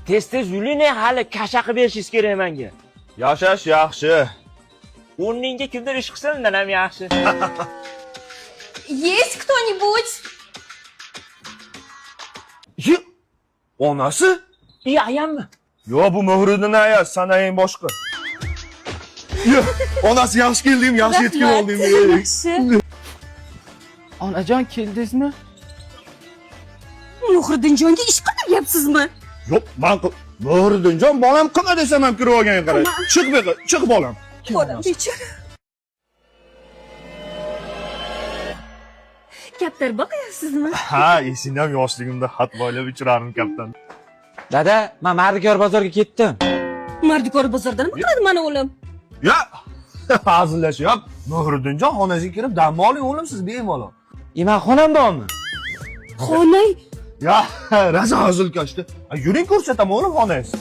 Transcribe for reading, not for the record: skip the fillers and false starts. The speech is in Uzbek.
Tez-tez yuling, hali kasha qilib berishingiz kerak menga. Yashash yaxshi. O'rningga kimdir ish qilsa undan ham yaxshi. Есть кто-нибудь? Onasi? Ayammi? Yo, bu Muhriddin aya, sanayin boshqa. Yo, onasi yaxshi kelding, yaxshi yetib olding. Yaxshi. Onajon keldingizmi? Muhriddinjonga ish qilyapsizmi? Yo'q, men Muhriddinjon bolam qilma desam ham kirib olgan qara. Chiq bu, chiq bolam. Bolam bechora. Kaptar boqyapsizmi? Ha, esingdan yoshligimda xat boylab uchirardim kaptan. Dada, men Mardikor bozorga ketdim. Mardikor bozorda nima qiladi mana o'g'lim? Ya, hazillashyap. Muhriddinjon xonasiga kirib dam oling o'g'lim, siz bemalol. Men xonam bormi? Xonay Ya, raza hazilkashdi. Yuring ko'rsataman o'g'lim xonangizni.